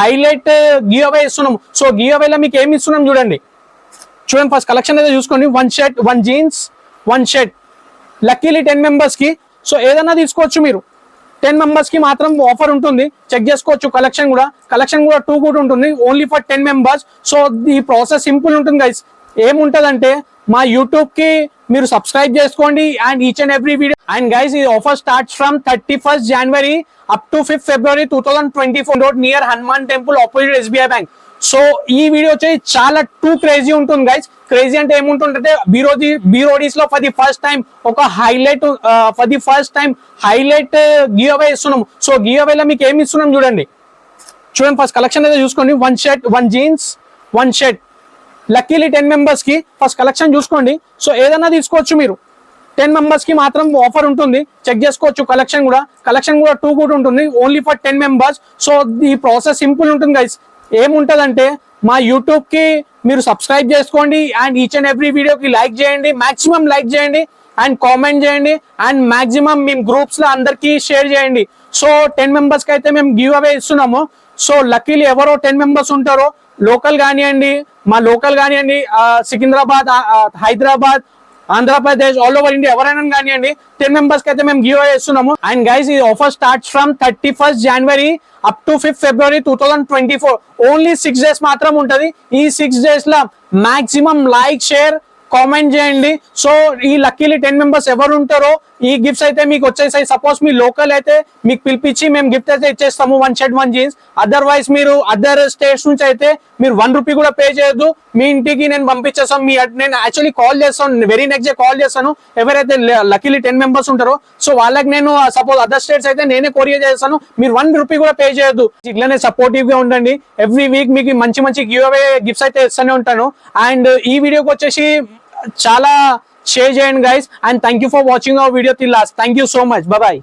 Highlight give away ఇస్తున్నాం. So give అవేలో మీకు ఏమి ఇస్తున్నాం చూడండి. ఫస్ట్ కలెక్షన్ అయితే చూసుకోండి. 1 shirt, 1 jeans, 1 shirt. Luckily 10 members కి. సో ఏదైనా తీసుకోవచ్చు మీరు. 10 మెంబర్స్ కి మాత్రం ఆఫర్ ఉంటుంది. చెక్ చేసుకోవచ్చు. కలెక్షన్ కూడా 2 కూడా ఉంటుంది. Only for 10 members. సో ఈ ప్రాసెస్ సింపుల్ ఉంటుంది గైస్. ఏముంటదంటే మా యూట్యూబ్ కి మీరు సబ్స్క్రైబ్ చేసుకోండి and each and every video. And guys ఈ offer starts from 31st January up to 5th February 2024 near Hanuman temple opposite SBI bank. So ఈ video వచ్చి చాలా టూ క్రేజీ ఉంటుంది గైస్. క్రేజీ అంటే ఏముంటుందంటే బీరోడీస్ లో ఫర్ ది ఫస్ట్ టైం ఒక హైలైట్ గివ్ అవే ఇస్తున్నాం. సో గివ్ అవేలో మీకు ఏమి ఇస్తున్నాం చూడండి. ఫస్ట్ కలెక్షన్ అయితే చూసుకోండి. 1 shirt, 1 jeans, 1 shirt. Luckily 10 members కి. ఫస్ట్ కలెక్షన్ చూసుకోండి. సో ఏదైనా తీసుకోవచ్చు మీరు. 10 మెంబర్స్ కి మాత్రం ఆఫర్ ఉంటుంది. చెక్ చేసుకోవచ్చు. కలెక్షన్ కూడా 2 కూడా ఉంటుంది. Only for 10 members. సో ఈ ప్రాసెస్ సింపుల్ ఉంటుంది గైస్. ఏముంటదంటే మా యూట్యూబ్ కి మీరు సబ్స్క్రైబ్ చేసుకోండి అండ్ ఈచ్ అండ్ ఎవ్రీ వీడియోకి లైక్ చేయండి. మాక్సిమం లైక్ చేయండి అండ్ కామెంట్ చేయండి అండ్ మాక్సిమం మేము గ్రూప్స్ లో అందరికి షేర్ చేయండి. సో 10 మెంబర్స్ కి అయితే మేము గివ్ అవే ఇస్తున్నాము. సో లక్కీలీ ఎవరో 10 మెంబర్స్ ఉంటారో లోకల్ కానివ్వండి, Secunderabad, Hyderabad, Andhra Pradesh, all over India ఎవరైనా కానివ్వండి 10 మెంబర్స్ కి అయితే మేము గివ్ అవే ఇస్తున్నాము. అండ్ గైస్ ఈ offer starts from 31st January up to 5th February 2024. Only 6 days మాత్రం ఉంటది. ఈ 6 days లో మాక్సిమం లైక్, షేర్, కామెంట్ చేయండి. సో ఈ లక్కీలీ 10 మెంబర్స్ ఎవరు ఉంటారో ఈ గిఫ్ట్స్ అయితే మీకు వచ్చేసాయి. సపోజ్ మీ లోకల్ అయితే మీకు పిలిపించి మేము గిఫ్ట్ అయితే ఇచ్చేస్తాము. 1 షర్ట్, 1 జీన్స్. అదర్వైజ్ మీరు అదర్ స్టేట్స్ నుంచి అయితే మీరు 1 రూపీ కూడా పే చేయొద్దు. మీ ఇంటికి నేను పంపించేస్తాను. నేను యాక్చువల్లీ కాల్ చేస్తాను. వెరీ నెక్స్ట్ డే కాల్ చేస్తాను. ఎవరైతే లక్కీలీ 10 మెంబర్స్ ఉంటారో సో వాళ్ళకి నేను సపోజ్ అదర్ స్టేట్స్ అయితే నేనే కొరియర్ చేస్తాను. మీరు 1 రూపీ కూడా పే చేయొద్దు. ఇట్లానే సపోర్టివ్ గా ఉండండి. ఎవ్రీ వీక్ మీకు మంచి గివ్ అవే గిఫ్ట్స్ అయితే ఇస్తూనే ఉంటాను. అండ్ ఈ వీడియోకి వచ్చేసి చాలా షేర్ చేయండి guys. And thank you for watching our video till last. Thank you so much. Bye.